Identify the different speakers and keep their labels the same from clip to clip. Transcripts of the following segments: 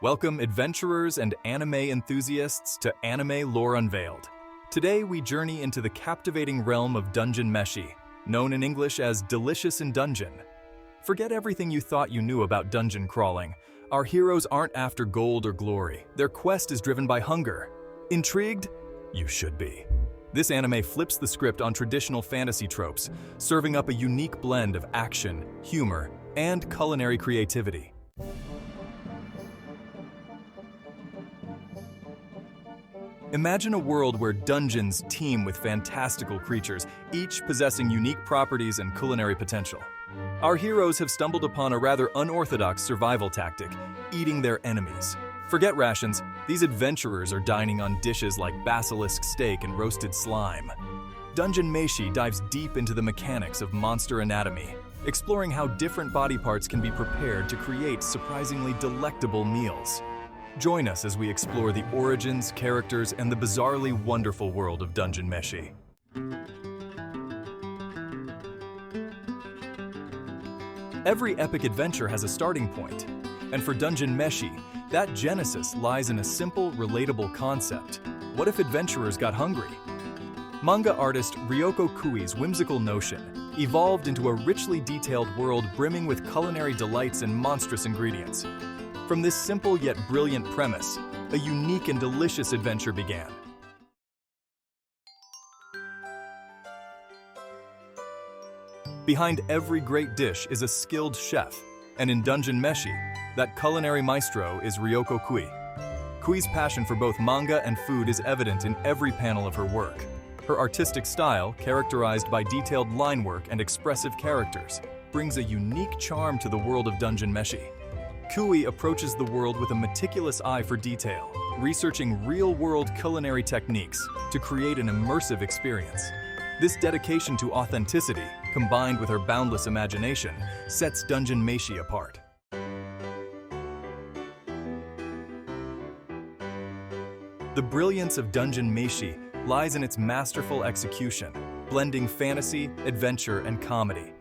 Speaker 1: Welcome adventurers and anime enthusiasts to Anime Lore Unveiled. Today we journey into the captivating realm of Dungeon Meshi, known in English as Delicious in Dungeon. Forget everything you thought you knew about dungeon crawling. Our heroes aren't after gold or glory. Their quest is driven by hunger. Intrigued? You should be. This anime flips the script on traditional fantasy tropes, serving up a unique blend of action, humor, and culinary creativity. Imagine a world where dungeons teem with fantastical creatures, each possessing unique properties and culinary potential. Our heroes have stumbled upon a rather unorthodox survival tactic, eating their enemies. Forget rations, these adventurers are dining on dishes like basilisk steak and roasted slime. Dungeon Meshi dives deep into the mechanics of monster anatomy, exploring how different body parts can be prepared to create surprisingly delectable meals. Join us as we explore the origins, characters, and the bizarrely wonderful world of Dungeon Meshi. Every epic adventure has a starting point, and for Dungeon Meshi, that genesis lies in a simple, relatable concept. What if adventurers got hungry? Manga artist Ryoko Kui's whimsical notion evolved into a richly detailed world brimming with culinary delights and monstrous ingredients. From this simple yet brilliant premise, a unique and delicious adventure began. Behind every great dish is a skilled chef, and in Dungeon Meshi, that culinary maestro is Ryoko Kui. Kui's passion for both manga and food is evident in every panel of her work. Her artistic style, characterized by detailed line work and expressive characters, brings a unique charm to the world of Dungeon Meshi. Kui approaches the world with a meticulous eye for detail, researching real-world culinary techniques to create an immersive experience. This dedication to authenticity, combined with her boundless imagination, sets Dungeon Meshi apart. The brilliance of Dungeon Meshi lies in its masterful execution, blending fantasy, adventure, and comedy.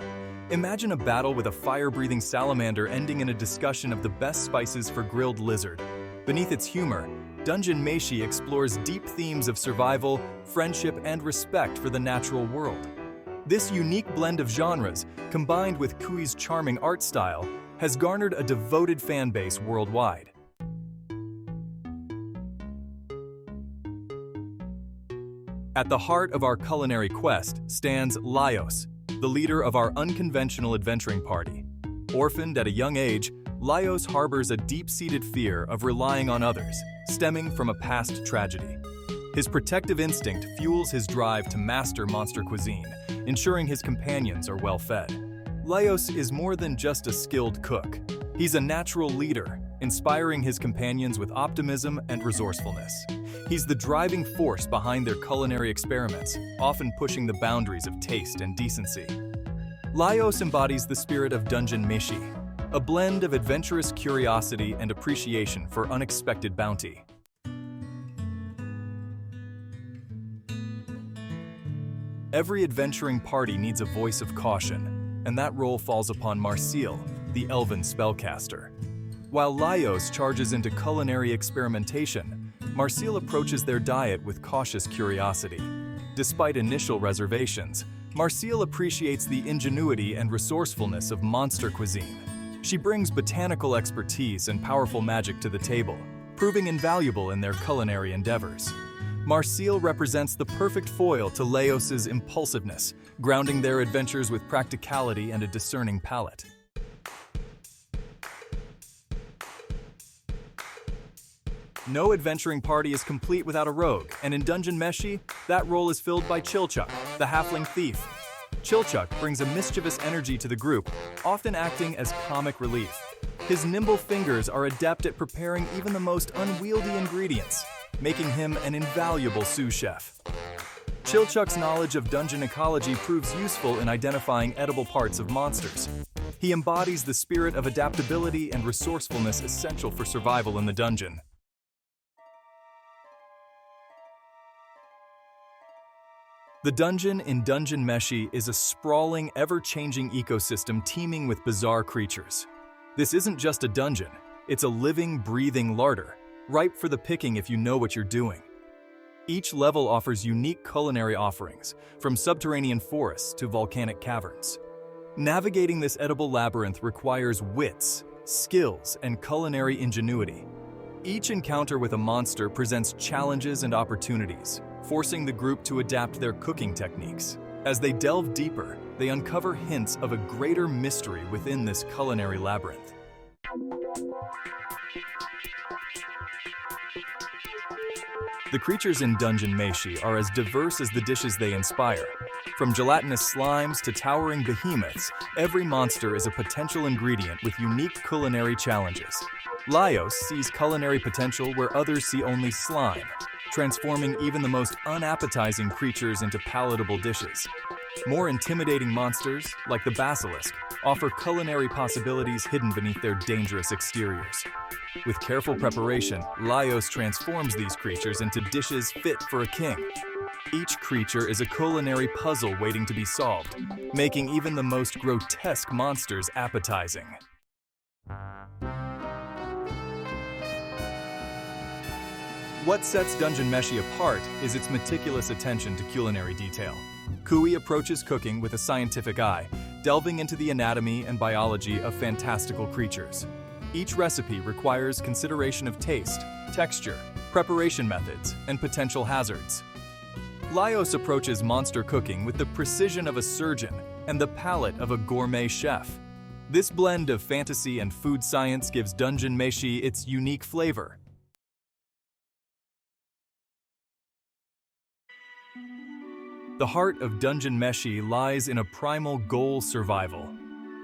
Speaker 1: Imagine a battle with a fire-breathing salamander ending in a discussion of the best spices for grilled lizard. Beneath its humor, Dungeon Meshi explores deep themes of survival, friendship, and respect for the natural world. This unique blend of genres, combined with Kui's charming art style, has garnered a devoted fan base worldwide. At the heart of our culinary quest stands Laios, the leader of our unconventional adventuring party. Orphaned at a young age, Laios harbors a deep-seated fear of relying on others, stemming from a past tragedy. His protective instinct fuels his drive to master monster cuisine, ensuring his companions are well-fed. Laios is more than just a skilled cook. He's a natural leader, inspiring his companions with optimism and resourcefulness. He's the driving force behind their culinary experiments, often pushing the boundaries of taste and decency. Laios embodies the spirit of Dungeon Meshi, a blend of adventurous curiosity and appreciation for unexpected bounty. Every adventuring party needs a voice of caution, and that role falls upon Marcille, the elven spellcaster. While Laios charges into culinary experimentation, Marcille approaches their diet with cautious curiosity. Despite initial reservations, Marcille appreciates the ingenuity and resourcefulness of monster cuisine. She brings botanical expertise and powerful magic to the table, proving invaluable in their culinary endeavors. Marcille represents the perfect foil to Laios' impulsiveness, grounding their adventures with practicality and a discerning palate. No adventuring party is complete without a rogue, and in Dungeon Meshi, that role is filled by Chilchuk, the halfling thief. Chilchuk brings a mischievous energy to the group, often acting as comic relief. His nimble fingers are adept at preparing even the most unwieldy ingredients, making him an invaluable sous chef. Chilchuk's knowledge of dungeon ecology proves useful in identifying edible parts of monsters. He embodies the spirit of adaptability and resourcefulness essential for survival in the dungeon. The dungeon in Dungeon Meshi is a sprawling, ever-changing ecosystem teeming with bizarre creatures. This isn't just a dungeon, It's a living, breathing larder, ripe for the picking if you know what you're doing. Each level offers unique culinary offerings, from subterranean forests to volcanic caverns. Navigating this edible labyrinth requires wits, skills, and culinary ingenuity. Each encounter with a monster presents challenges and opportunities, forcing the group to adapt their cooking techniques. As they delve deeper, they uncover hints of a greater mystery within this culinary labyrinth. The creatures in Dungeon Meshi are as diverse as the dishes they inspire. From gelatinous slimes to towering behemoths, every monster is a potential ingredient with unique culinary challenges. Laios sees culinary potential where others see only slime, transforming even the most unappetizing creatures into palatable dishes. More intimidating monsters, like the basilisk, offer culinary possibilities hidden beneath their dangerous exteriors. With careful preparation, Laios transforms these creatures into dishes fit for a king. Each creature is a culinary puzzle waiting to be solved, making even the most grotesque monsters appetizing. What sets Dungeon Meshi apart is its meticulous attention to culinary detail. Kui approaches cooking with a scientific eye, delving into the anatomy and biology of fantastical creatures. Each recipe requires consideration of taste, texture, preparation methods, and potential hazards. Laios approaches monster cooking with the precision of a surgeon and the palate of a gourmet chef. This blend of fantasy and food science gives Dungeon Meshi its unique flavor. The heart of Dungeon Meshi lies in a primal goal: survival.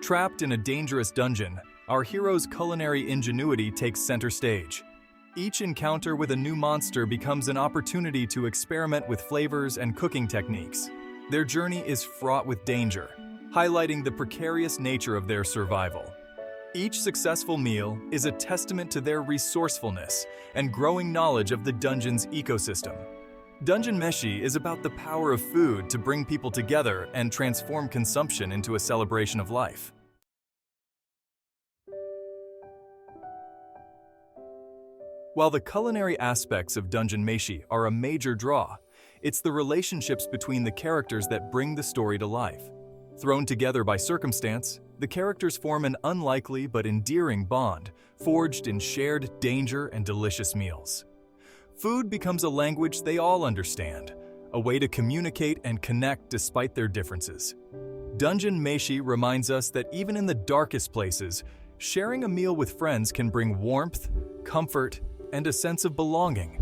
Speaker 1: Trapped in a dangerous dungeon, our hero's culinary ingenuity takes center stage. Each encounter with a new monster becomes an opportunity to experiment with flavors and cooking techniques. Their journey is fraught with danger, highlighting the precarious nature of their survival. Each successful meal is a testament to their resourcefulness and growing knowledge of the dungeon's ecosystem. Dungeon Meshi is about the power of food to bring people together and transform consumption into a celebration of life. While the culinary aspects of Dungeon Meshi are a major draw, it's the relationships between the characters that bring the story to life. Thrown together by circumstance, the characters form an unlikely but endearing bond, forged in shared danger and delicious meals. Food becomes a language they all understand, a way to communicate and connect despite their differences. Dungeon Meshi reminds us that even in the darkest places, sharing a meal with friends can bring warmth, comfort, and a sense of belonging.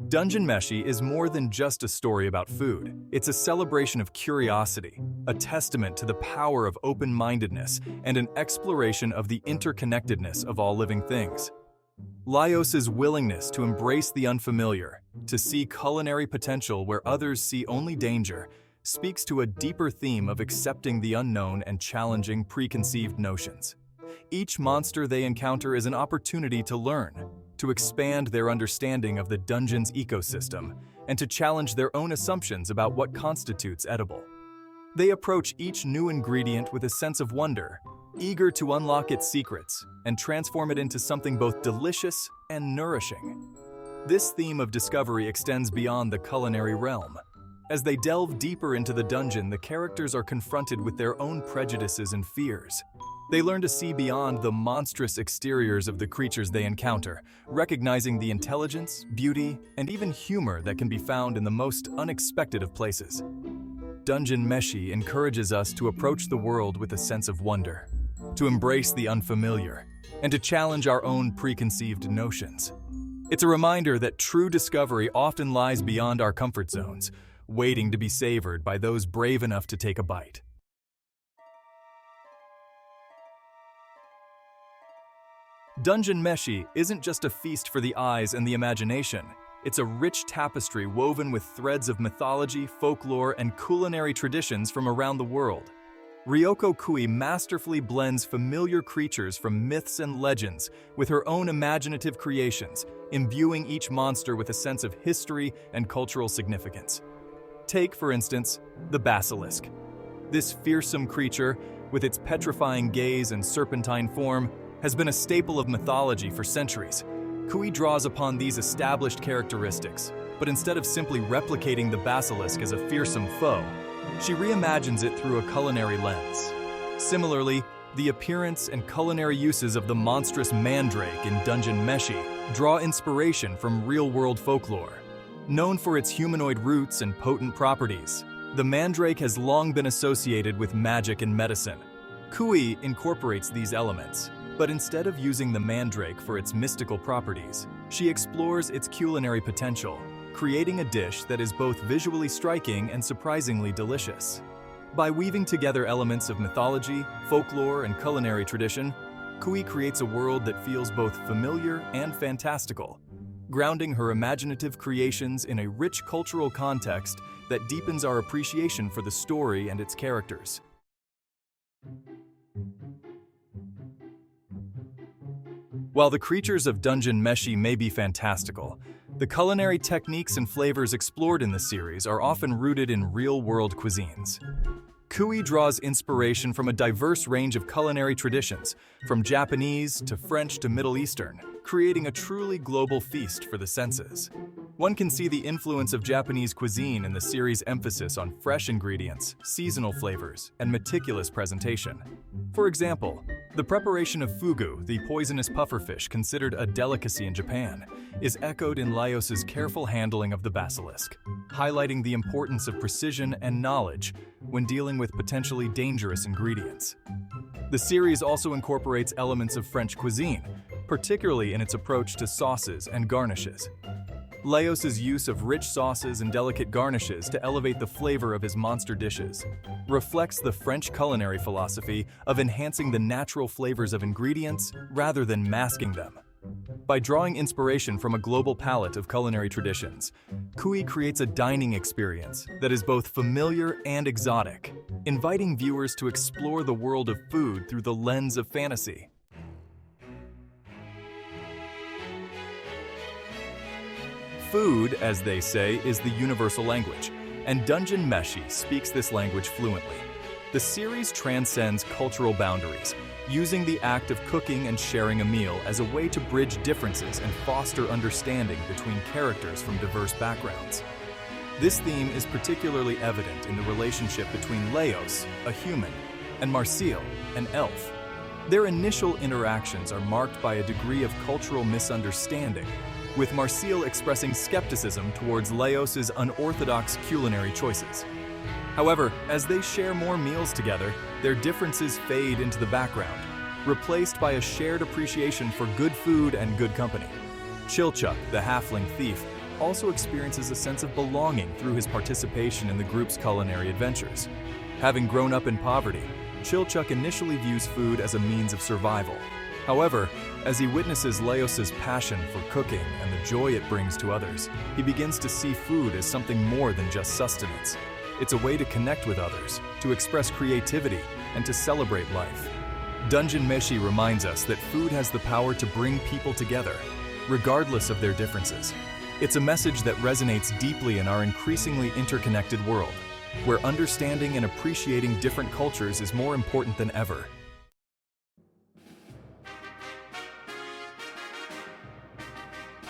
Speaker 1: Dungeon Meshi is more than just a story about food. It's a celebration of curiosity, a testament to the power of open-mindedness, and an exploration of the interconnectedness of all living things. Laios' willingness to embrace the unfamiliar, to see culinary potential where others see only danger, speaks to a deeper theme of accepting the unknown and challenging preconceived notions. Each monster they encounter is an opportunity to learn, to expand their understanding of the dungeon's ecosystem, and to challenge their own assumptions about what constitutes edible. They approach each new ingredient with a sense of wonder, eager to unlock its secrets and transform it into something both delicious and nourishing. This theme of discovery extends beyond the culinary realm. As they delve deeper into the dungeon, the characters are confronted with their own prejudices and fears. They learn to see beyond the monstrous exteriors of the creatures they encounter, recognizing the intelligence, beauty, and even humor that can be found in the most unexpected of places. Dungeon Meshi encourages us to approach the world with a sense of wonder, to embrace the unfamiliar, and to challenge our own preconceived notions. It's a reminder that true discovery often lies beyond our comfort zones, waiting to be savored by those brave enough to take a bite. Dungeon Meshi isn't just a feast for the eyes and the imagination. It's a rich tapestry woven with threads of mythology, folklore, and culinary traditions from around the world. Ryoko Kui masterfully blends familiar creatures from myths and legends with her own imaginative creations, imbuing each monster with a sense of history and cultural significance. Take, for instance, the basilisk. This fearsome creature, with its petrifying gaze and serpentine form, has been a staple of mythology for centuries. Kui draws upon these established characteristics, but instead of simply replicating the basilisk as a fearsome foe, she reimagines it through a culinary lens. Similarly, the appearance and culinary uses of the monstrous mandrake in Dungeon Meshi draw inspiration from real-world folklore. Known for its humanoid roots and potent properties, the mandrake has long been associated with magic and medicine. Kui incorporates these elements, but instead of using the mandrake for its mystical properties, she explores its culinary potential, creating a dish that is both visually striking and surprisingly delicious. By weaving together elements of mythology, folklore, and culinary tradition, Kui creates a world that feels both familiar and fantastical, grounding her imaginative creations in a rich cultural context that deepens our appreciation for the story and its characters. While the creatures of Dungeon Meshi may be fantastical, the culinary techniques and flavors explored in the series are often rooted in real-world cuisines. Kui draws inspiration from a diverse range of culinary traditions, from Japanese to French to Middle Eastern, creating a truly global feast for the senses. One can see the influence of Japanese cuisine in the series' emphasis on fresh ingredients, seasonal flavors, and meticulous presentation. For example, the preparation of fugu, the poisonous pufferfish considered a delicacy in Japan, is echoed in Laios' careful handling of the basilisk, highlighting the importance of precision and knowledge when dealing with potentially dangerous ingredients. The series also incorporates elements of French cuisine, particularly in its approach to sauces and garnishes. Laios' use of rich sauces and delicate garnishes to elevate the flavor of his monster dishes reflects the French culinary philosophy of enhancing the natural flavors of ingredients rather than masking them. By drawing inspiration from a global palette of culinary traditions, Kui creates a dining experience that is both familiar and exotic, inviting viewers to explore the world of food through the lens of fantasy. Food, as they say, is the universal language, and Dungeon Meshi speaks this language fluently. The series transcends cultural boundaries, using the act of cooking and sharing a meal as a way to bridge differences and foster understanding between characters from diverse backgrounds. This theme is particularly evident in the relationship between Laios, a human, and Marcille, an elf. Their initial interactions are marked by a degree of cultural misunderstanding, with Marcille expressing skepticism towards Laios' unorthodox culinary choices. However, as they share more meals together, their differences fade into the background, replaced by a shared appreciation for good food and good company. Chilchuk, the halfling thief, also experiences a sense of belonging through his participation in the group's culinary adventures. Having grown up in poverty, Chilchuk initially views food as a means of survival. However, as he witnesses Laios' passion for cooking and the joy it brings to others, he begins to see food as something more than just sustenance. It's a way to connect with others, to express creativity, and to celebrate life. Dungeon Meshi reminds us that food has the power to bring people together, regardless of their differences. It's a message that resonates deeply in our increasingly interconnected world, where understanding and appreciating different cultures is more important than ever.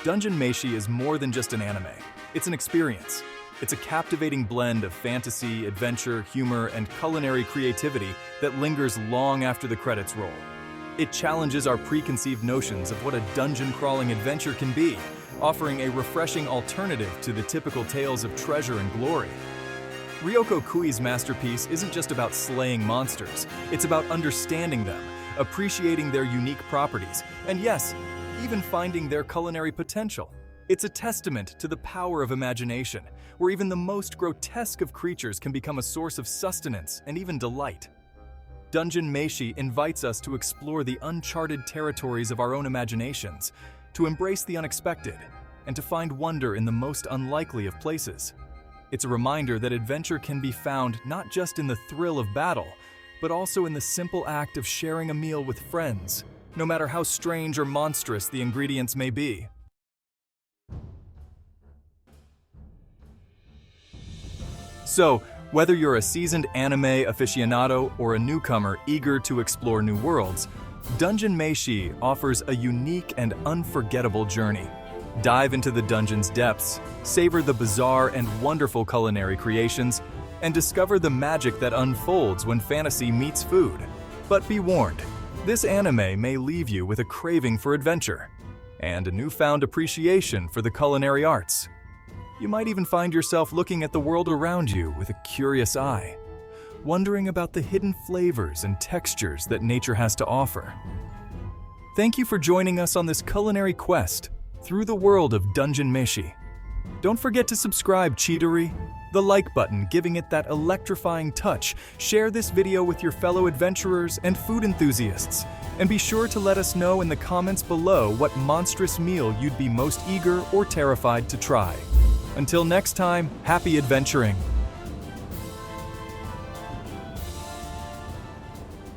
Speaker 1: Dungeon Meshi is more than just an anime. It's an experience. It's a captivating blend of fantasy, adventure, humor, and culinary creativity that lingers long after the credits roll. It challenges our preconceived notions of what a dungeon-crawling adventure can be, offering a refreshing alternative to the typical tales of treasure and glory. Ryoko Kui's masterpiece isn't just about slaying monsters, it's about understanding them, appreciating their unique properties, and yes, even finding their culinary potential. It's a testament to the power of imagination, where even the most grotesque of creatures can become a source of sustenance and even delight. Dungeon Meshi invites us to explore the uncharted territories of our own imaginations, to embrace the unexpected, and to find wonder in the most unlikely of places. It's a reminder that adventure can be found not just in the thrill of battle, but also in the simple act of sharing a meal with friends, no matter how strange or monstrous the ingredients may be. So, Whether you're a seasoned anime aficionado or a newcomer eager to explore new worlds, Dungeon Meshi offers a unique and unforgettable journey. Dive into the dungeon's depths, savor the bizarre and wonderful culinary creations, and discover the magic that unfolds when fantasy meets food. But be warned, this anime may leave you with a craving for adventure and a newfound appreciation for the culinary arts. You might even find yourself looking at the world around you with a curious eye, wondering about the hidden flavors and textures that nature has to offer. Thank you for joining us on this culinary quest through the world of Dungeon Meshi. Don't forget to subscribe, Cheatery, the like button giving it that electrifying touch. Share this video with your fellow adventurers and food enthusiasts, and be sure to let us know in the comments below what monstrous meal you'd be most eager or terrified to try. Until next time, happy adventuring!